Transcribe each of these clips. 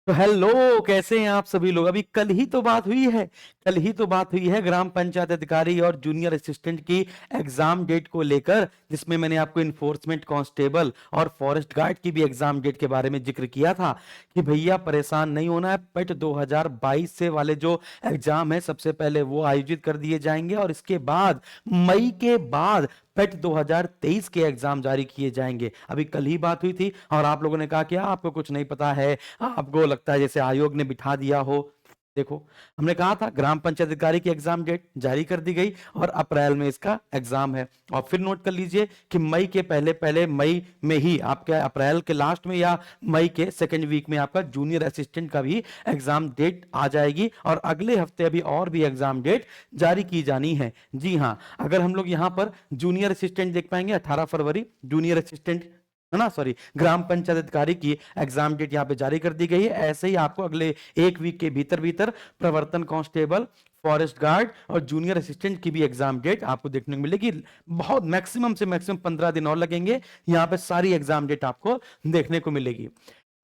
तो हेलो, कैसे हैं आप सभी लोग। अभी कल ही तो बात हुई है ग्राम पंचायत अधिकारी और जूनियर असिस्टेंट की एग्जाम डेट को लेकर, जिसमें मैंने आपको इन्फोर्समेंट कांस्टेबल और फॉरेस्ट गार्ड की भी एग्जाम डेट के बारे में जिक्र किया था कि भैया परेशान नहीं होना है। पेट 2022 से वाले जो एग्जाम है सबसे पहले वो आयोजित कर दिए जाएंगे और इसके बाद मई के बाद पेट 2023 के एग्जाम जारी किए जाएंगे। अभी कल ही बात हुई थी और आप लोगों ने कहा कि आपको कुछ नहीं पता है, आपको लगता है जैसे आयोग ने बिठा दिया हो। देखो, हमने कहा था ग्राम पंचायत अधिकारी की एग्जाम डेट जारी कर दी गई और अप्रैल में इसका एग्जाम है। और फिर नोट कर लीजिए कि मई के पहले पहले मई में ही आपका, अप्रैल के लास्ट में या मई के सेकेंड वीक में आपका जूनियर असिस्टेंट का भी एग्जाम डेट आ जाएगी और अगले हफ्ते अभी और भी एग्जाम डेट जारी की जानी है। जी हाँ, अगर हम लोग यहां पर जूनियर असिस्टेंट देख पाएंगे 18 फरवरी जूनियर असिस्टेंट, है ना, सॉरी, ग्राम पंचायत अधिकारी की एग्जाम डेट यहां पे जारी कर दी गई है। ऐसे ही आपको अगले एक वीक के भीतर भीतर प्रवर्तन कांस्टेबल, फॉरेस्ट गार्ड और जूनियर असिस्टेंट की भी एग्जाम डेट आपको देखने को मिलेगी। बहुत मैक्सिमम से मैक्सिमम 15 दिन और लगेंगे, यहां पे सारी एग्जाम डेट आपको देखने को मिलेगी।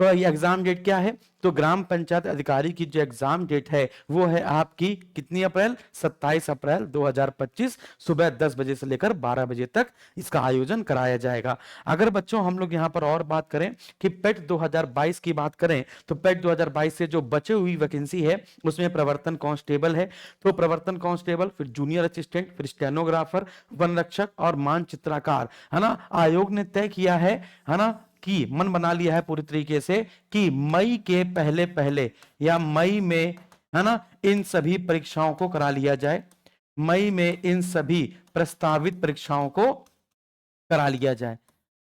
तो ये एग्जाम डेट क्या है? तो ग्राम पंचायत अधिकारी की जो एग्जाम डेट है वो है आपकी कितनी अप्रैल? 27 अप्रैल 2025 सुबह 10 बजे से लेकर 12 बजे तक इसका आयोजन कराया जाएगा। अगर बच्चों हम लोग यहां पर और बात करें कि पेट 2022 की बात करें, तो पेट 2022 से जो बचे हुई वैकेंसी है उसमें प्रवर्तन कांस्टेबल है। तो प्रवर्तन कांस्टेबल, फिर जूनियर असिस्टेंट, फिर स्टेनोग्राफर, वन रक्षक और मानचित्रकार, है ना। आयोग ने तय किया है ना, कि मन बना लिया है पूरी तरीके से कि मई के पहले पहले या मई में, है ना, इन सभी परीक्षाओं को करा लिया जाए। मई में इन सभी प्रस्तावित परीक्षाओं को करा लिया जाए,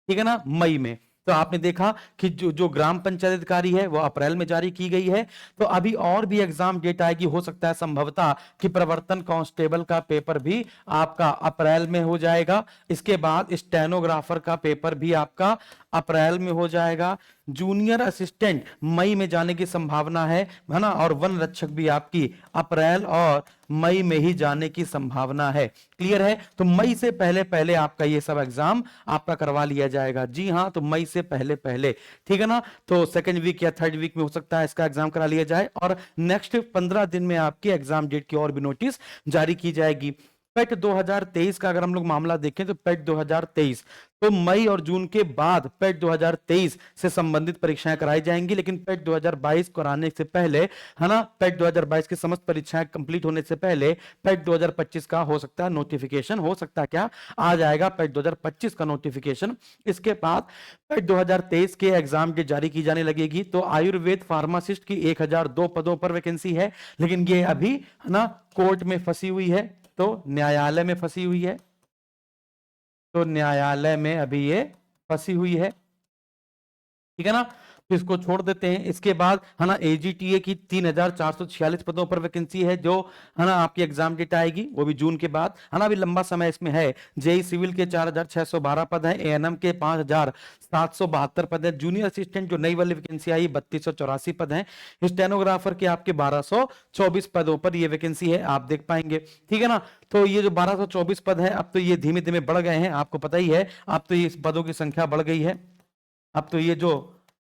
ठीक है ना, मई में। तो आपने देखा कि जो जो ग्राम पंचायत अधिकारी है वो अप्रैल में जारी की गई है। तो अभी और भी एग्जाम डेट आएगी, हो सकता है संभवतः कि प्रवर्तन कांस्टेबल का पेपर भी आपका अप्रैल में हो जाएगा। इसके बाद स्टेनोग्राफर का पेपर भी आपका अप्रैल में हो जाएगा। जूनियर असिस्टेंट मई में जाने की संभावना है ना, और वन रक्षक भी आपकी अप्रैल और मई में ही जाने की संभावना है। क्लियर है? तो मई से पहले पहले आपका ये सब एग्जाम आपका करवा लिया जाएगा। जी हाँ, तो मई से पहले पहले, ठीक है ना। तो सेकेंड वीक या थर्ड वीक में हो सकता है इसका एग्जाम करा लिया जाए और नेक्स्ट 15 दिन में आपकी एग्जाम डेट की और भी नोटिस जारी की जाएगी। पेट 2023 का अगर हम लोग मामला देखें तो पेट 2023 तो मई और जून के बाद पेट 2023 से संबंधित परीक्षाएं कराई जाएंगी, लेकिन पेट 2022 कराने से पहले, है ना, पेट 2022 की समस्त परीक्षाएं कंप्लीट होने से पहले पेट 2025 का हो सकता है नोटिफिकेशन, हो सकता है क्या आ जाएगा पेट 2025 का नोटिफिकेशन। इसके बाद पेट 2023 के एग्जाम डेट जारी की जाने लगेगी। तो आयुर्वेद फार्मासिस्ट की 1002 पदों पर वैकेंसी है, लेकिन ये अभी, है ना, कोर्ट में फंसी हुई है, तो न्यायालय में फंसी हुई है। तो न्यायालय में अभी ये फंसी हुई है, ठीक है ना। तो इसको छोड़ देते हैं। इसके बाद, है ना, एजीटीए की 3446 पदों पर वैकेंसी है, जो, है ना, आपकी एग्जाम डेट आएगी वो भी जून के बाद, है ना, अभी लंबा समय इसमें है। जेई सिविल के 4612 पद हैं, एएनएम के 5772 पद हैं, जूनियर असिस्टेंट जो नई वाली वैकेंसी आई 3284 पद हैं, स्टेनोग्राफर के आपके 1224 पदों पर ये वैकेंसी है, आप देख पाएंगे, ठीक है ना। तो ये जो 1224 पद है, अब तो ये धीमे धीमे बढ़ गए हैं, आपको पता ही है, अब तो ये पदों की संख्या बढ़ गई है। अब तो ये जो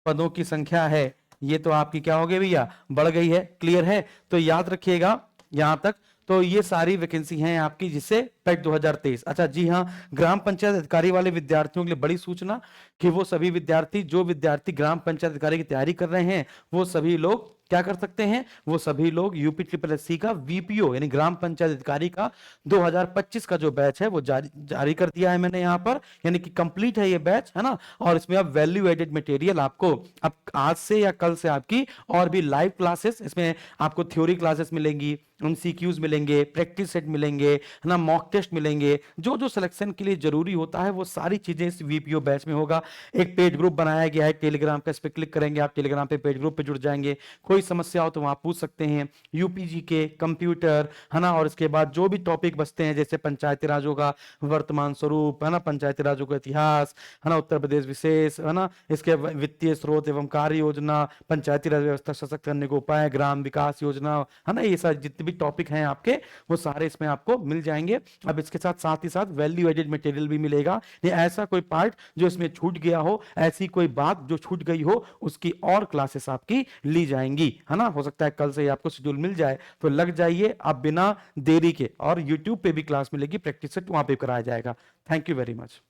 पदों की संख्या है ये तो आपकी क्या हो गई भैया, बढ़ गई है। क्लियर है? तो याद रखिएगा यहां तक। तो ये सारी वैकेंसी हैं आपकी, जिससे पेट 2023। अच्छा, जी हाँ, ग्राम पंचायत अधिकारी वाले विद्यार्थियों के लिए बड़ी सूचना कि वो सभी विद्यार्थी, जो विद्यार्थी ग्राम पंचायत अधिकारी की तैयारी कर रहे हैं, वो सभी लोग क्या कर सकते हैं, वो सभी लोग यूपी ट्रिपल एससी का वीपीओ यानी ग्राम पंचायत अधिकारी का 2025 का जो बैच है वो जारी कर दिया है मैंने यहाँ पर, यानी कि कंप्लीट है ये बैच, है ना। और इसमें अब वैल्यू एडेड मटेरियल आपको अब आज से या कल से आपकी और भी लाइव क्लासेस, इसमें आपको थ्योरी क्लासेस मिलेंगी, एमसीक्यूज मिलेंगे, प्रैक्टिस सेट मिलेंगे, है ना, मॉक टेस्ट मिलेंगे, जो जो सिलेक्शन के लिए जरूरी होता है वो सारी चीजें इस वीपीओ बैच में होगा। एक पेज ग्रुप बनाया गया है टेलीग्राम पे, इस पे क्लिक करेंगे आप, टेलीग्राम पे पेज ग्रुप पे जुड़ जाएंगे। कोई समस्या हो तो वहां पूछ सकते हैं। यूपीजी के कंप्यूटर, है ना, और इसके बाद जो भी टॉपिक बचते हैं जैसे पंचायती राजों का वर्तमान स्वरूप, है ना, पंचायती राजों का इतिहास, है ना, उत्तर प्रदेश विशेष, है ना, इसके वित्तीय स्रोत एवं कार्य योजना, पंचायती राज व्यवस्था सशक्त करने के उपाय, ग्राम विकास योजना, है ना, ये सारी जितनी भी टॉपिक हैं आपके वो सारे इसमें आपको मिल जाएंगे। अब इसके साथ ही साथ वैल्यू एडेड मटेरियल भी मिलेगा। नहीं ऐसा कोई पार्ट जो इसमें छूट गया हो, ऐसी कोई बात जो छूट गई हो, उसकी और क्लासेस आपकी ली जाएंगी, है ना। हो सकता है कल से ही आपको शेड्यूल मिल जाए, तो लग जाइए आप बिना देरी के। और यूट्यूब पे भी क्लास मिलेगी, प्रैक्टिस सेट वहां पे कराया जाएगा। Thank you very much.